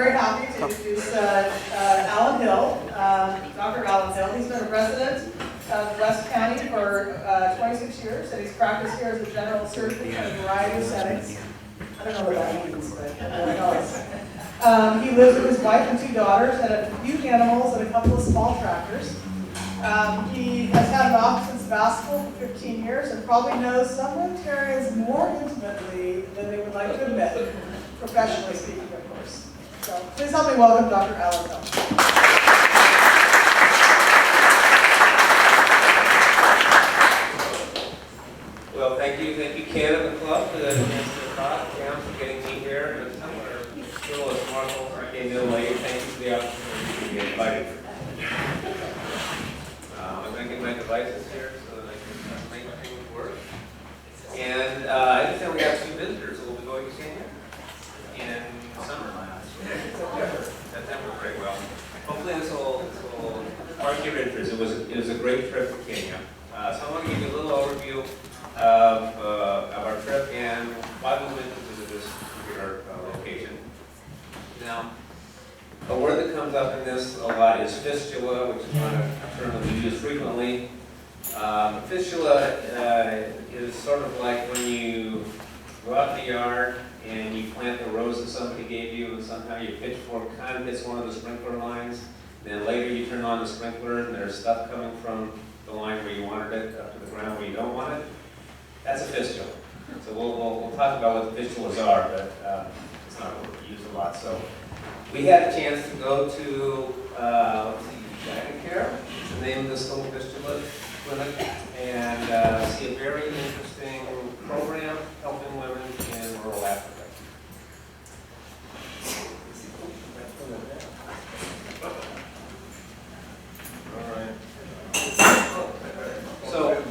very happy to introduce Alan Hill, Dr. Alan Hill. He's been a resident of West County for 26 years, and he's practiced here as a general surgeon in a variety of settings. I don't know what that means, but who knows. He lives with his wife and 2 daughters and a few animals and a couple of small tractors. He has had an office in Sebastopol for 15 years and probably knows some Rotarians more intimately than they would like to admit, professionally speaking, of course. So please help me welcome Dr. Alan Hill. Well, thank you, Canada Club, for the chance to talk, Cam, for getting me here. And somewhere, still a smart hole, I came in late. Thank you for the opportunity to be invited. I'm going to get my devices here so that I can make things work. And I understand we got 2 visitors who will be going to Kenya in summer. September, very well. Hopefully this will spark your interest. It was a great trip to Kenya. So I want to give you a little overview of our trip and why we went to visit this particular location. Now, a word that comes up in this a lot is fistula, which is not a term that we use frequently. Fistula is sort of like when you go out in the yard and you plant the rose that somebody gave you, and somehow your pitchfork kind of hits one of the sprinkler lines. Then later you turn on the sprinkler and there's stuff coming from the line where you wanted it up to the ground where you don't want it. That's a fistula. So we'll talk about what the fistulas are, but it's not what we use a lot. So we had a chance to go to Care, it's the name of this little fistula clinic, and see a very interesting program helping women in rural Africa. All right. So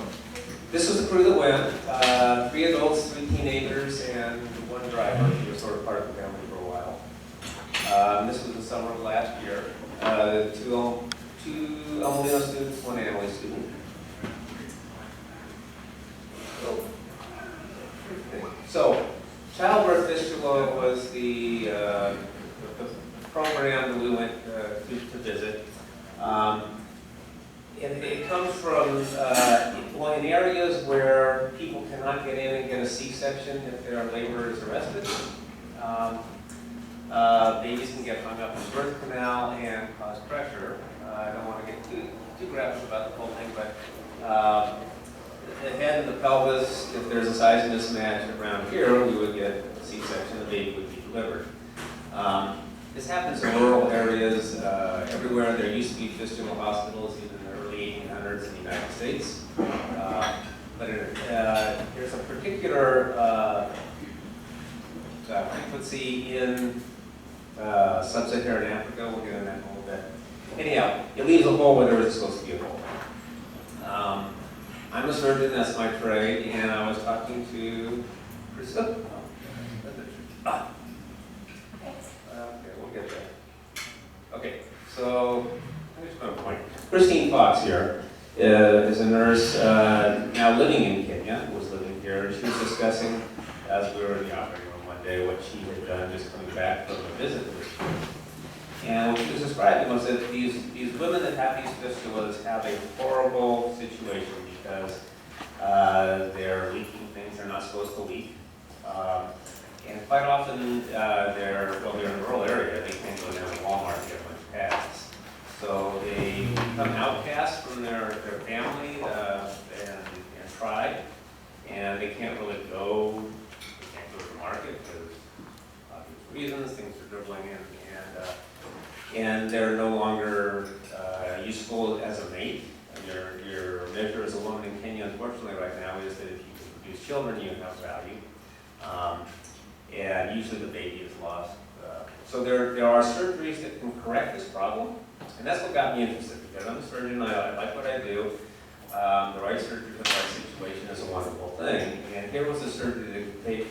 this was the crew that went, 3 adults, 3 teenagers, and 1 driver who was sort of part of the family for a while. This was the summer of last year. 2 El Molino students, 1 Annalee student. So, childbirth fistula was the program that we went to visit. It comes from in areas where people cannot get in and get a C-section if their labor is arrested. Babies can get hung up in the birth canal and cause pressure. I don't want to get too graphic about the whole thing, but the head and the pelvis, if there's a size mismatch around here, we would get a C-section, the baby would be delivered. This happens in rural areas everywhere. There used to be fistula hospitals even in the early 1800s in the United States. But there's a particular frequency in sub-Saharan Africa. We'll get into that in a little bit. Anyhow, it leaves a hole where there isn't supposed to be a hole. I'm a surgeon, that's my trade, and I was talking to Priscilla. Okay, we'll get there. Okay, so I'm just going to point. Christine Fox here is a nurse now living in Kenya, was living here. She was discussing, as we were in the operating room one day, what she had done just coming back from a visit. And what she was describing was that these women that have these fistulas have a horrible situation because they're leaking things they're not supposed to leak. And quite often they're in a rural area, they can't go down to Walmart and get a bunch of pads. So they become outcasts from their family and tribe, and they can't really go, they can't go to the market because obvious reasons, things are dribbling in, and they're no longer useful as a mate. And your measure as a woman in Kenya, unfortunately, right now is that if you can produce children, you have value. And usually the baby is lost. So there are surgeries that can correct this problem, and that's what got me interested, because I'm a surgeon, I like what I do. The right surgery for the right situation is a wonderful thing, and here was a surgery that could take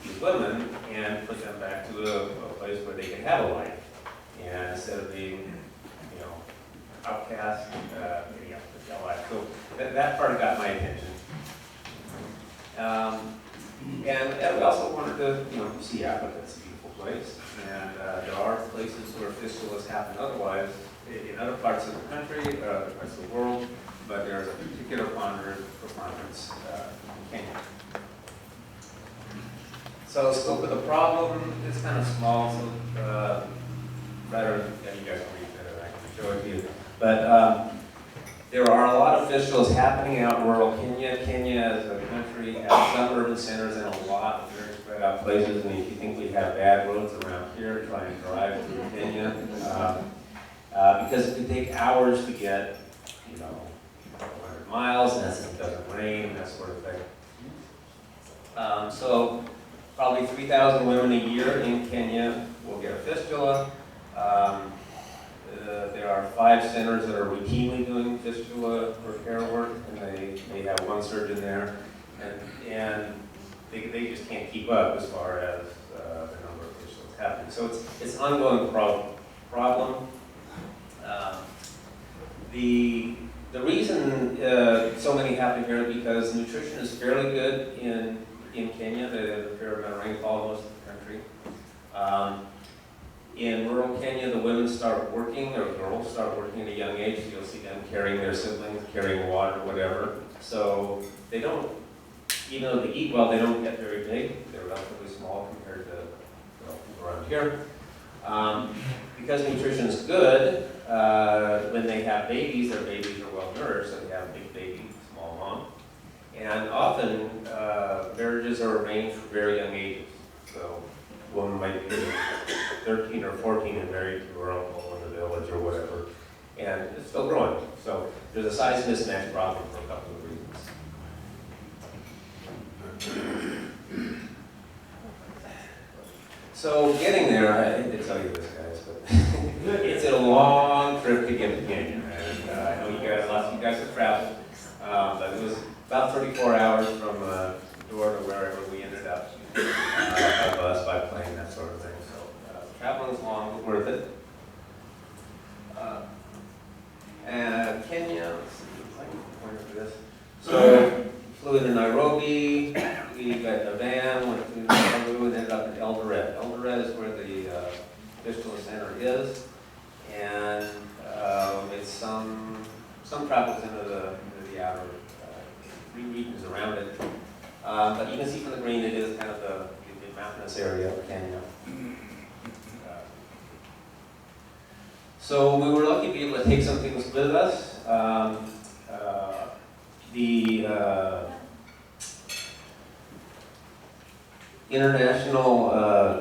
these women and put them back to a place where they can have a life, and instead of being, outcast, life. So that part got my attention. And we also wanted to, see Africa. It's a beautiful place, and there are places where fistulas happen otherwise in other parts of the country or other parts of the world, but there's a particular preponderance in Kenya. So the scope of the problem is kind of small, so better, yeah, you guys can read better than I can show it to you. But there are a lot of fistulas happening out in rural Kenya. Kenya as a country has some urban centers and a lot of very spread out places. And if you think we have bad roads around here, try and drive through Kenya. Because it could take hours to get, 100 miles, and it doesn't rain, and that sort of thing. So probably 3,000 women a year in Kenya will get a fistula. There are 5 centers that are routinely doing fistula repair work, and they have one surgeon there, and they just can't keep up as far as the number of fistulas happening. So it's an ongoing problem. The reason so many happen here is because nutrition is fairly good in Kenya. There's a fair amount of rainfall most of the country. In rural Kenya, the women start working, or girls start working at a young age. So you'll see them carrying their siblings, carrying water, whatever. So they don't, even though they eat well, they don't get very big. They're relatively small compared to people around here. Because nutrition is good, when they have babies, their babies are well nourished, so they have big baby, small mom. And often, marriages are arranged for very young ages. So a woman might be 13 or 14 and married to her uncle in the village or whatever, and it's still growing. So there's a size mismatch problem for a couple of reasons. So getting there, I hate to tell you this, guys, but it's a long trip to get to Kenya. And I know lots of you guys have traveled, but it was about 34 hours from door to wherever we ended up, by bus, by plane, that sort of thing. So traveling is long, but worth it. And Kenya, let's see, I can point for this. So flew into Nairobi, we got in a van, went to Nairobi, and ended up in Eldoret. Eldoret is where the fistula center is, and it's some travels into the outer regions around it. But you can see from the green, it is kind of the mountainous area of Kenya. So we were lucky to be able to take some things with us. The international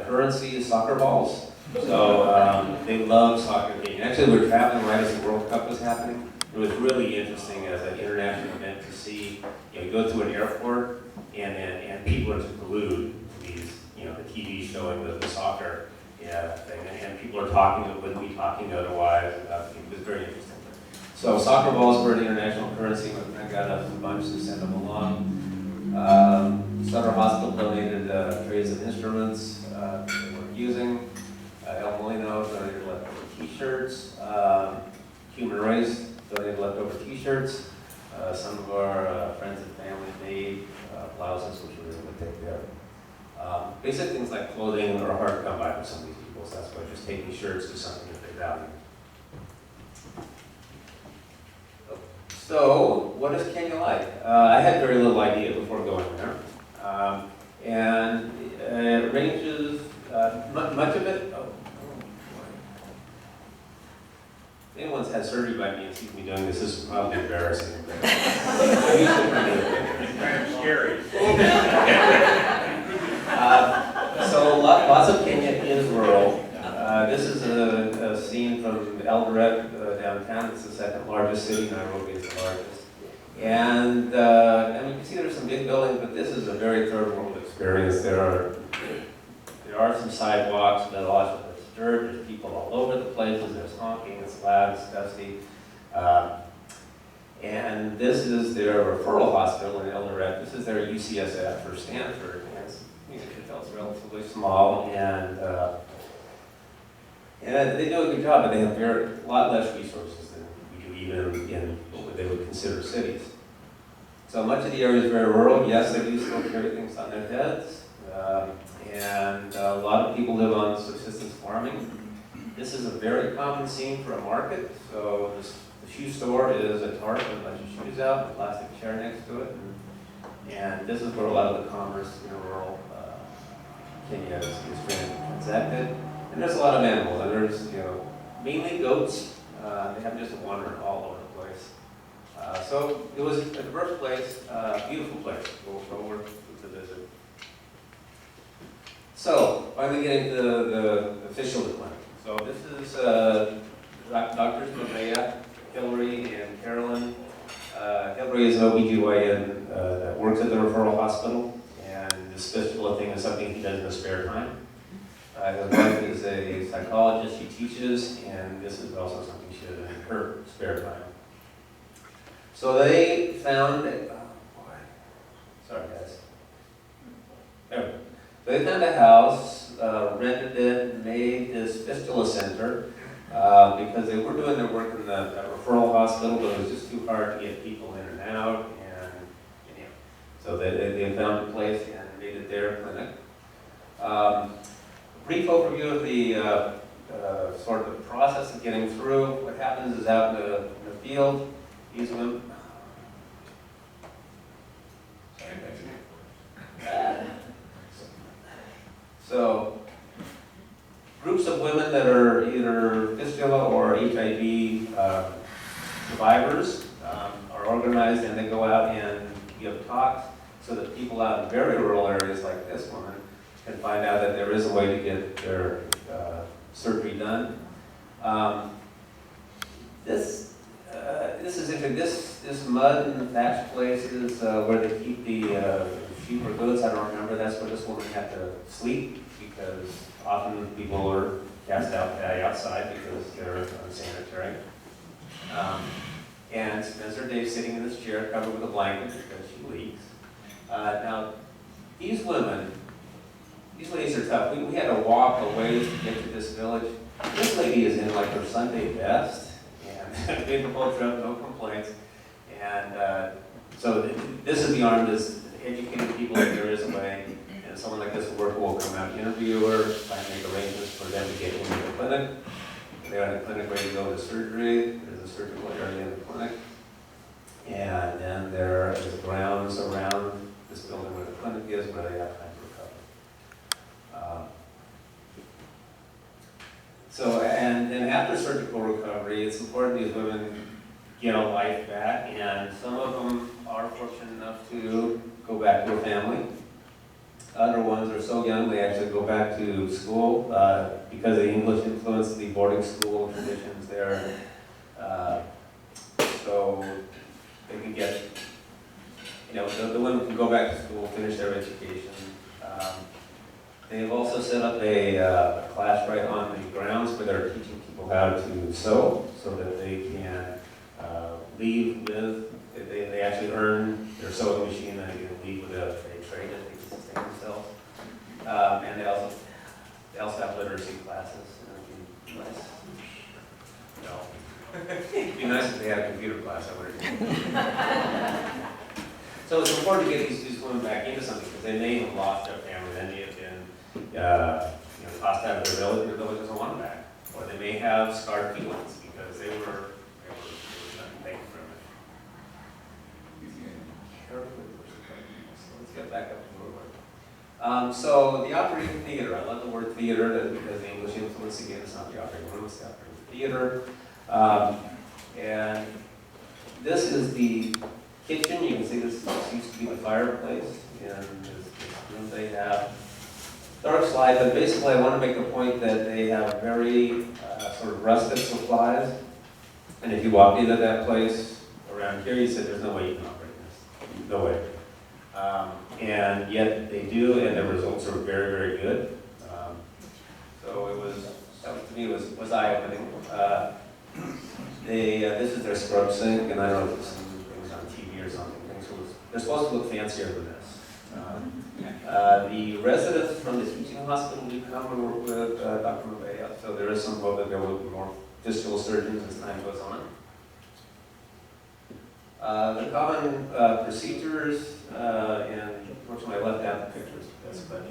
currency is soccer balls. So they love soccer games. Actually, we were traveling right as the World Cup was happening. It was really interesting as an international event to see, you go to an airport and people are just glued to these, the TV showing the soccer thing, and people are talking that wouldn't be talking otherwise. It was very interesting. So soccer balls were the international currency. My friend got us a bunch to send them along. Sutter Hospital donated trays of instruments they were using. El Molino donated leftover T-shirts. Human Race donated leftover T-shirts. Some of our friends and family made blouses, which we were able to take care of. Basic things like clothing are hard to come by for some of these people, so that's why just taking shirts is something that they value. So, what is Kenya like? I had very little idea before going there. And it ranges, much of it, if anyone's had surgery by me and sees me doing this, this is probably embarrassing. Kind of scary. So lots of Kenya is rural. This is a scene from Eldoret downtown. It's the second largest city. Nairobi is the largest. And you can see there's some big buildings, but this is a very third world experience. There are some sidewalks, but a lot of it's dirt. There's people all over the places. There's honking. It's loud. It's dusty. And this is their referral hospital in Eldoret. This is their UCSF for Stanford. And it's relatively small, and they do a good job, but they have a lot less resources than we do even in what they would consider cities. So much of the area is very rural. Yes, they do still carry things on their heads, and a lot of people live on subsistence farming. This is a very common scene for a market. So the shoe store is a tarp and a bunch of shoes out, a plastic chair next to it. And this is where a lot of the commerce in rural Kenya is transacted. And there's a lot of animals. And there's, mainly goats. They have just wandered all over the place. So it was a diverse place, beautiful place. We'll go over to visit. So finally getting to the official clinic. So this is Drs. Mabea, Hillary, and Carolyn. Hillary is an OBGYN that works at the referral hospital, and this fistula thing is something he does in his spare time. His wife is a psychologist, she teaches, and this is also something she does in her spare time. So they found, sorry guys. There. So they found a house, rented it, made this fistula center, because they were doing their work in the referral hospital, but it was just too hard to get people in and out, and so they found a place and made it their clinic. Brief overview of the sort of the process of getting through. What happens is out in the field, these women. So, groups of women that are either fistula or HIV survivors are organized, and they go out and give talks so that people out in very rural areas like this woman can find out that there is a way to get their surgery done. This is interesting. This mud and thatch place is where they keep the sheep or goats. I don't remember. That's where this woman had to sleep, because often people are cast out outside because they're unsanitary. And spends her day sitting in this chair covered with a blanket because she leaks. Now, these ladies are tough. We had to walk a ways to get to this village. This lady is in like her Sunday best, and made the whole trip, no complaints. And so this is the arm, is educating people that there is a way, and someone like this worker will come out, interview her, try and make arrangements for them to get into the clinic. They're in the clinic ready to go to surgery. There's a surgical area in the clinic. And then there is grounds around this building where the clinic is, where they have time to recover. So, and then after surgical recovery, it's important these women get a life back, and some of them are fortunate enough to go back to a family. Other ones are so young they actually go back to school because of the English influence, the boarding school traditions there. So they can get, the women can go back to school, finish their education. They've also set up a class right on the grounds where they're teaching people how to sew, so that they can leave with, they actually earn their sewing machine, and they can leave with a trade that they can sustain themselves. And they also have literacy classes. And it'd be nice. No. It'd be nice if they had a computer class, I would. So it's important to get these women back into something, because they may have lost their family, they may have been tossed out of their village, and their village doesn't want them back. Or they may have scarred feelings because they were taken from it. Let's get back up to where we were. So the operating theater, I love the word theater because the English influence, again, it's not the operating room, it's the operating theater. And this is the kitchen. You can see this used to be the fireplace, and this room they have. Dark slide, but basically I want to make the point that they have very sort of rustic supplies. And if you walk into that place around here, you said there's no way you can operate this. No way. And yet they do, and the results are very, very good. So it was, to me, was eye-opening. This is their scrub sink, and I don't know if this was on TV or something. They're supposed to look fancier than this. The residents from the teaching hospital do come and work with Dr. Mabea, so there is some hope that there will be more fistula surgeons as time goes on. The common procedures, and unfortunately I left out the pictures of this, but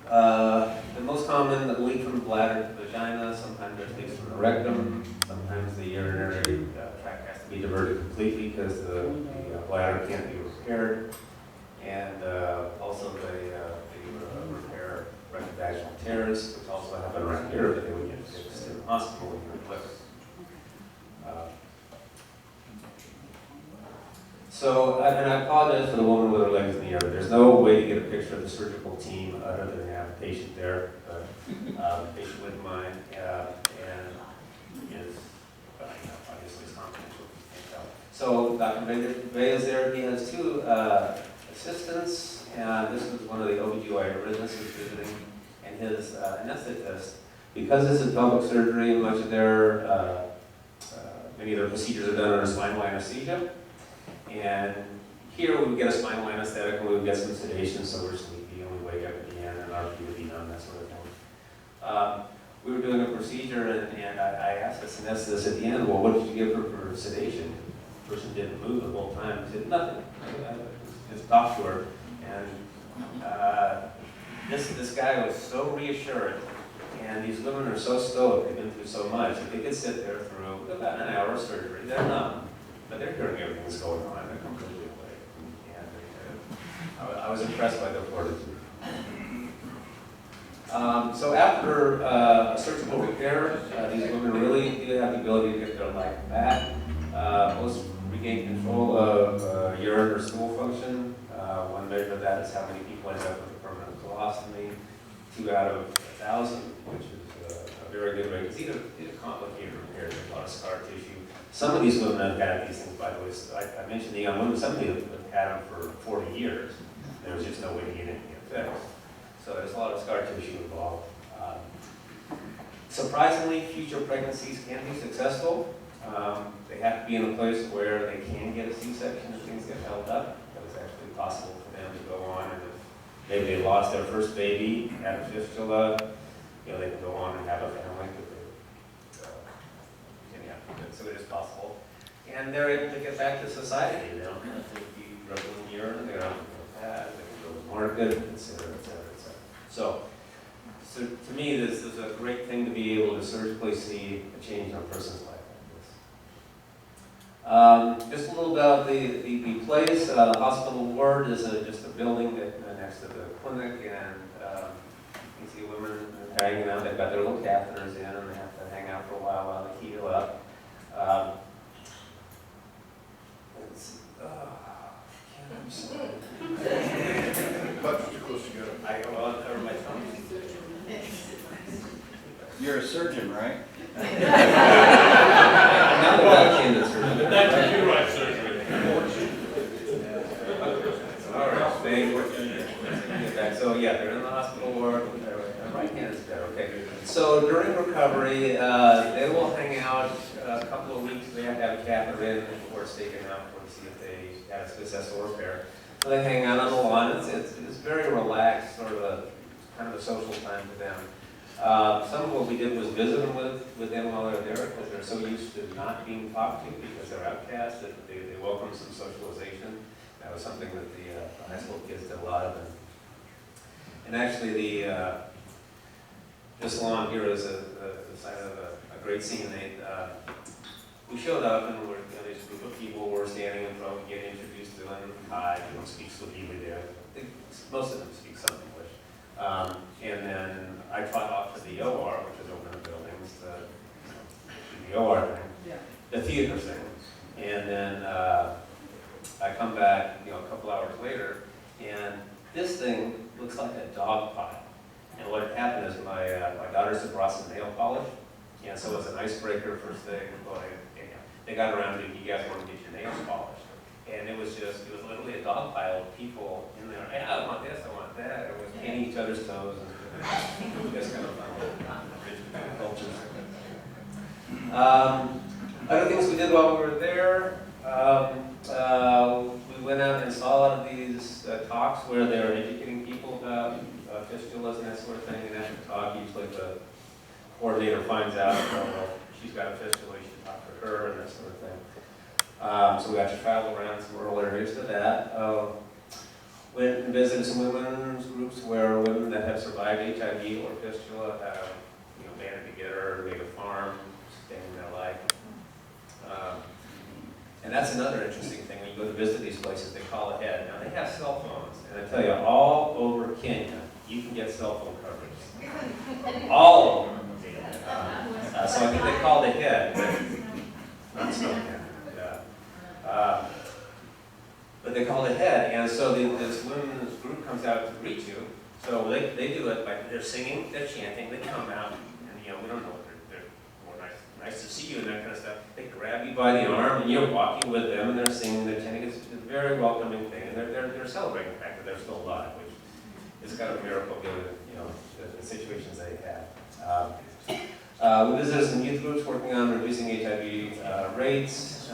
The most common leak from the bladder to the vagina, sometimes there's leaks from the rectum, sometimes the urinary tract has to be diverted completely because the bladder can't be repaired, and also they repair rectovaginal tears, which also happen around here, but they would get fixed in the hospital when you're delivered. So, and I apologize for the woman with her legs in the air. There's no way to get a picture of the surgical team other than to have a patient there. But the patient wouldn't mind, and is obviously it's confidential. So Dr. Vega is there. He has two assistants, and this was one of the OBGYNs who's visiting, and his anesthetist. Because this is pelvic surgery, much of their many of their procedures are done under spinal anesthesia. And here we would get a spinal anesthetic and we would get some sedation so we're sleepy and we wake up at the end and our pee would be done, that sort of thing. We were doing a procedure and I asked this anesthetist at the end, well, what did you give her for sedation? The person didn't move the whole time. He said, nothing. I just talked to her. And this guy was so reassured. And these women are so stoic, they've been through so much, that they could sit there through about an hour of surgery. They're numb, but they're hearing everything that's going on. They're completely awake. And I was impressed by their fortitude. So after a surgical repair, these women really do have the ability to get their life back. Most regain control of urine or stool function. One measure of that is how many people end up with a permanent colostomy. 2 out of 1,000, which is a very good rate. It's either complicated repair, there's a lot of scar tissue. Some of these women have had these things, by the way. So I mentioned the young women, some of them have had them for 40 years. There was just no way to get it fixed. So there's a lot of scar tissue involved. Surprisingly, future pregnancies can be successful. They have to be in a place where they can get a C-section if things get held up. But it's actually possible for them to go on, and if maybe they lost their first baby, had a fistula, they can go on and have a family. So it is possible. And they're able to get back to society. They don't have to be rubbing urine, they don't have to go pad, they can go to market, et cetera, et cetera, et cetera. So to me, this is a great thing to be able to surgically see a change in a person's life like this. Just a little about the place. The hospital ward is just a building next to the clinic, and you can see women hanging out. They've got their little catheters in, and they have to hang out for a while they heal up. I'm sorry. Buttons too close together. I'll cover my tongue. You're a surgeon, right? I'm not a left-handed surgeon. That's a right surgery. All right, get back. So yeah, they're in the hospital ward. Their right hand is there. Okay. So during recovery, they will hang out a couple of weeks. They have to have a catheter in before it's taken out to see if they had a successful repair. So they hang out on the lawn. It's very relaxed, sort of a kind of a social time for them. Some of what we did was visit them with them while they're there, because they're so used to not being talked to because they're outcasts that they welcome some socialization. That was something that the high school kids did a lot of. And actually, this lawn here is the site of a great scene. We showed up, and there's a group of people were standing in front, getting introduced to them. Hi, they don't speak Swahili there. Most of them speak some English. And then I trot off to the OR, which is over in the buildings, the OR thing, the theater thing. And then I come back, a couple hours later, and this thing looks like a dog pile. And what had happened is my daughters had brought some nail polish, and so it was an icebreaker first thing. They got around to, you guys want to get your nails polished. And it was literally a dog pile of people in there. Hey, I want this, I want that. It was painting each other's toes. And just kind of fun. Other things we did while we were there, we went out and saw a lot of these talks where they're educating people about fistulas and that sort of thing. And after the talk, usually the coordinator finds out, well, she's got a fistula, you should talk to her and that sort of thing. So we got to travel around some rural areas to that. went and visited some women's groups where women that have survived HIV or fistula have, banded together, made a farm, sustaining their life. And that's another interesting thing. When you go to visit these places, they call ahead. Now, they have cell phones, and I tell you, all over Kenya, you can get cell phone coverage. All over. So I think they called ahead, but not so Kenya. Yeah. But they called ahead, and so this women's group comes out to greet you. So they do it by they're singing, they're chanting, they come out, and we don't know what they're more nice to see you and that kind of stuff. They grab you by the arm, and you're walking with them, and they're singing, they're chanting. It's a very welcoming thing, and they're celebrating the fact that they're still alive, which is kind of a miracle given the situations they have. We visited some youth groups working on reducing HIV rates.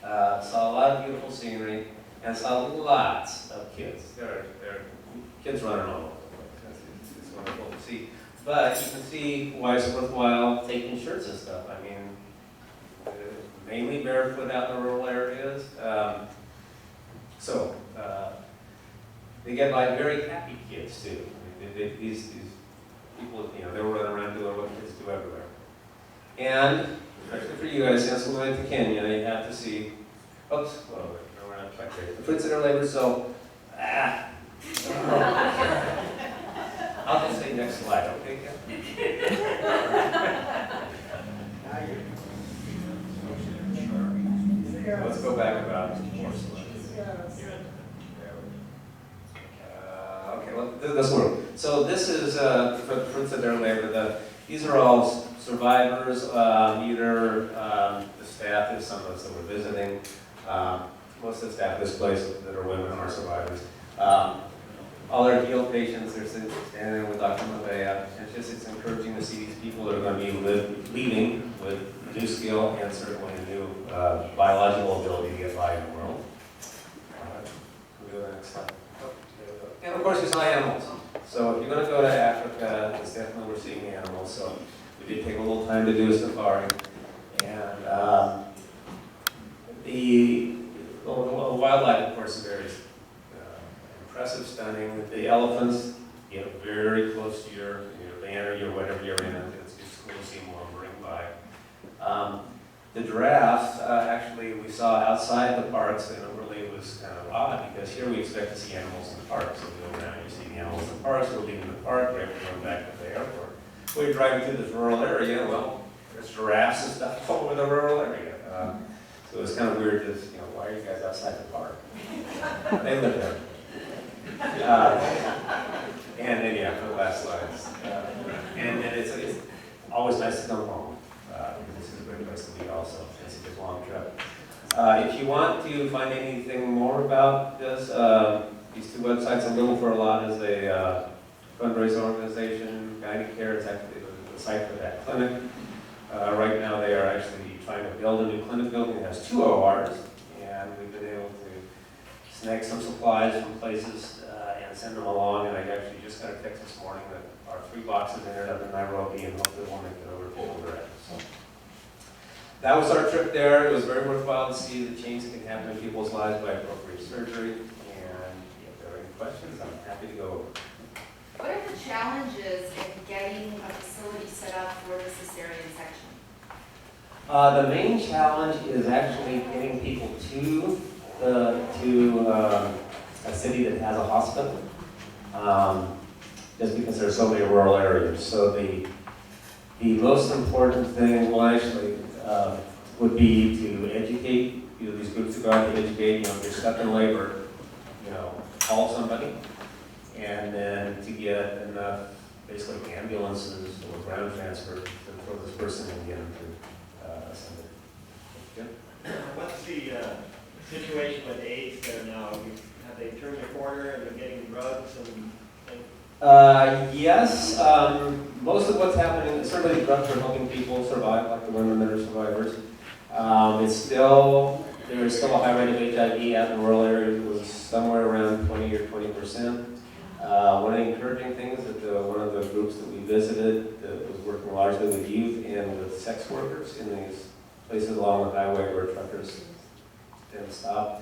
Saw a lot of beautiful scenery, and saw lots of kids. There are kids running all over the place. It's wonderful to see. But you can see why it's worthwhile taking shirts and stuff. I mean, mainly barefoot out in the rural areas. They get like very happy kids too. I mean, these people, they were running around doing what kids do everywhere. And especially for you guys, since we went to Kenya, you have to see. Oops, well, we're not quite ready. The fruits of their labor. So, I'll just say next slide, okay, Ken? Let's go back about 4 slides. Okay, well, this one. So this is for the fruits of their labor. These are all survivors, either the staff is some of us that we're visiting. Most of the staff of this place that are women are survivors. All our field patients, they're standing there with Dr. Mavea. It's encouraging to see these people that are going to be leaving with new skill and certainly a new biological ability to get by in the world. Can we go to the next slide? Oh, there we go. And of course, we saw animals. So if you're going to go to Africa, it's definitely we're seeing animals. So we did take a little time to do a safari. And the wildlife, of course, is very impressive, stunning. The elephants get very close to your van or your whatever you're in. It's just cool to see them lumbering by. The giraffes, actually, we saw outside the parks, and it really was kind of odd because here we expect to see animals in the parks. So we go around, you see the animals in the parks, we're leaving the park, right, we're going back to the airport. We're driving through this rural area, well, there's giraffes and stuff all over the rural area. So it was kind of weird, just, why are you guys outside the park? They live there. And then, yeah, for the last slides. And it's always nice to come home. This is a great place to be also. It's a good long trip. If you want to find anything more about this, these 2 websites, A Little for a Lot is a fundraising organization. Guided Care is actually the site for that clinic. Right now they are actually trying to build a new clinic building that has 2 ORs, and we've been able to snag some supplies from places and send them along, and I actually just got a text this morning that our 3 boxes ended up in Nairobi, and hopefully we'll make it over to Eldoret. So that was our trip there. It was very worthwhile to see the change that can happen in people's lives by appropriate surgery, and if there are any questions, I'm happy to go over. What are the challenges in getting a facility set up for the cesarean section? The main challenge is actually getting people to a city that has a hospital, just because there are so many rural areas. So the most important thing, well, actually, would be to educate. These groups to go out and educate. If you're stuck in labor, call somebody, and then to get enough, basically ambulances or ground transport to throw this person in again to send it. Yeah? What's the situation with AIDS there now? Have they turned the corner and they're getting drugs and things? Yes. Most of what's happening, certainly drugs are helping people survive, like the women that are survivors. There is still a high rate of HIV out in rural areas. It was somewhere around 20 or 20%. One of the encouraging things that one of the groups that we visited that was working largely with youth and with sex workers in these places along the highway where truckers didn't stop,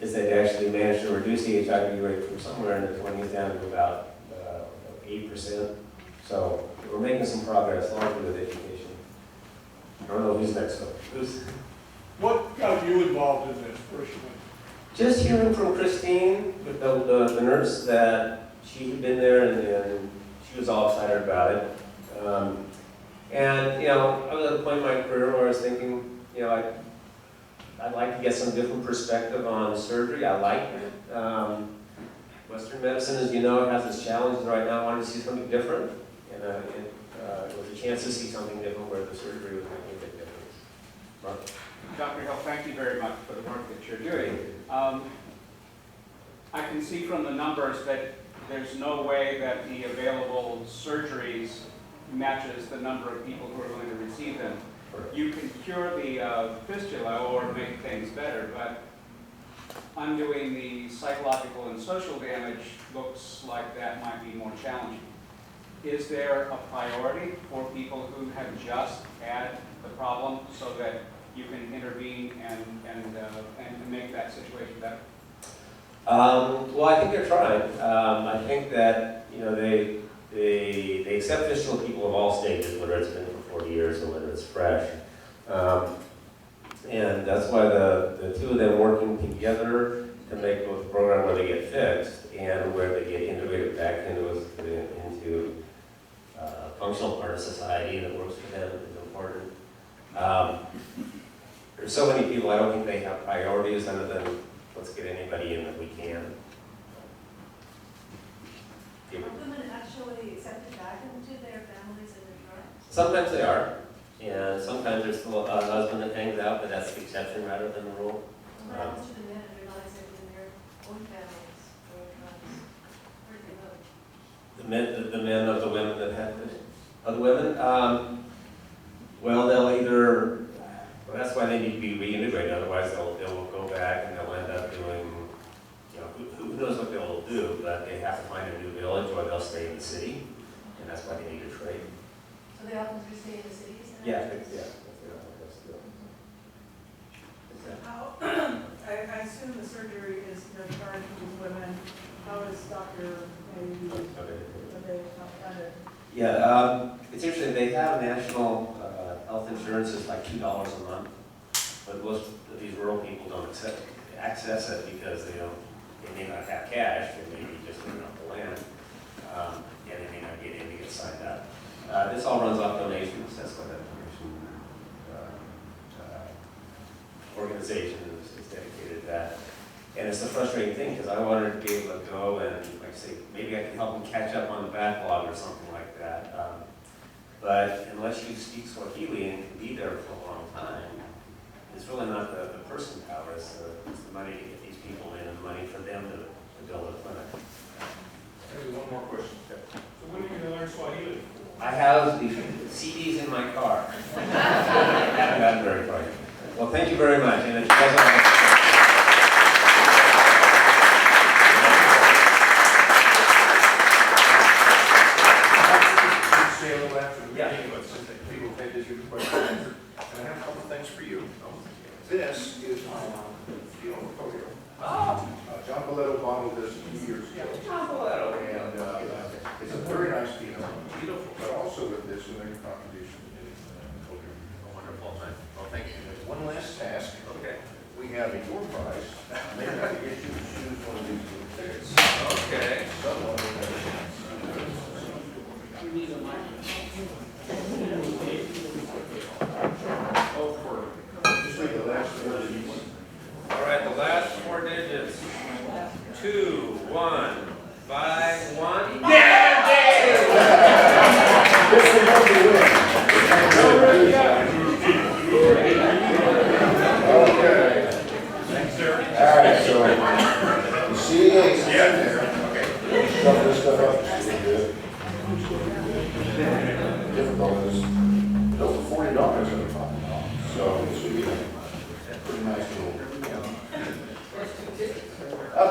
is they actually managed to reduce the HIV rate from somewhere in the 20s down to about 8%. So we're making some progress, largely with education. I don't know who's next. What got you involved in this personally? Just hearing from Christine, the nurse, that she had been there and she was all excited about it. And, you know, I was at a point in my career where I was thinking, you know, I'd like to get some different perspective on surgery. I like it. Western medicine, as you know, has its challenges right now. I wanted to see something different. And it was a chance to see something different where the surgery was making a big difference. Mark? Dr. Hill, thank you very much for the work that you're doing. I can see from the numbers that there's no way that the available surgeries matches the number of people who are going to receive them. You can cure the fistula or make things better, but undoing the psychological and social damage looks like that might be more challenging. Is there a priority for people who have just had the problem so that you can intervene and make that situation better? Well, I think they're trying. I think that, you know, they accept fistula people of all stages, whether it's been for 40 years or whether it's fresh. And that's why the two of them working together to make both a program where they get fixed and where they get integrated back into a functional part of society that works for them is important. There's so many people, I don't think they have priorities other than let's get anybody in that we can. Are women actually accepted back into their families and their tribes? Sometimes they are, and sometimes there's still a husband that hangs out, but that's the exception rather than the rule. What happens to the men who realize they're in their own families or tribes? Where do they go? The men of the women that have other women, well, they'll either, well, that's why they need to be reintegrated, otherwise they'll go back and they'll end up doing, you know, who knows what they'll do, but they have to find a new village or they'll stay in the city, and that's why they need to trade. So they often do stay in the cities? then? Yeah, that's good. How, I assume the surgery is, you know, charged for these women. How is Dr. maybe, Yeah, it's interesting, they have national health insurance, it's like $2 a month, but most of these rural people don't access it because they may not have cash, they may be just living off the land, and they may not get in to get signed up. This all runs off donations, that's why that donation organization is dedicated to that. And it's a frustrating thing because I wanted to be able to go and, like I say, maybe I can help them catch up on the backlog or something like that. But unless you speak Swahili and can be there for a long time, it's really not the person power, it's the money to get these people in and the money for them to build a clinic. Maybe one more question, Ted. So when are you going to learn Swahili? I have the CDs in my car. I haven't gotten very far yet. Well, thank you very much. And if you guys have Say a little after the Yeah. meeting, but since people have had your question answered, and I have a couple things for you. This is Fiona Polio. John Boletto bottled this 2 years ago. And it's a very nice piano, beautiful, but also with this, you know, your contribution in polio. wonderful. Well, thank you. One last task. Okay. We have a door prize. Maybe I can get you to choose one of these little things. Okay. Someone will have a chance. Oh, for, just like the last four of these. All right, the last 4 digits. 2, 1, 5, 1. Okay. Thanks, sir. All right, so the CEA is in there. Okay. Stuff this stuff up. It's really good. Difficult is over $40 in the pocket. So this would be a pretty nice little.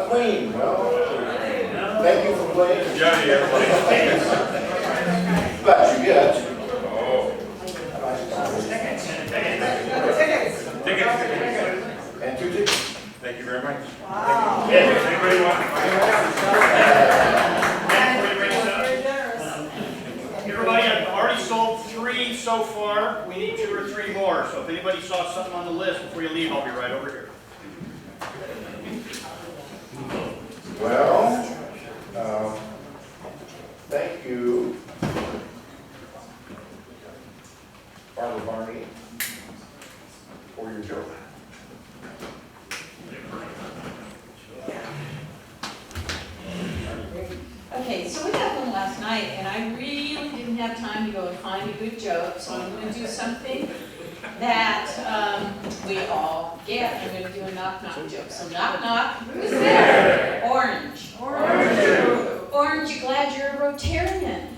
Clean. Well, thank you for playing. Johnny, everybody. Glad you get. Oh. Tickets. Tickets. And 2 tickets. Thank you very much. Wow. more. We need 2 or 3 more. So if anybody saw something on the list before you leave, I'll be right over here. Well, thank you, Barbara Barney, for your joke. Okay, so we got one last night, and I really didn't have time to go and find a good joke, so I'm gonna do something that, we all get. I'm gonna do a knock-knock joke. So knock-knock. Who's there? Orange. Orange. Orange, you glad you're a Rotarian?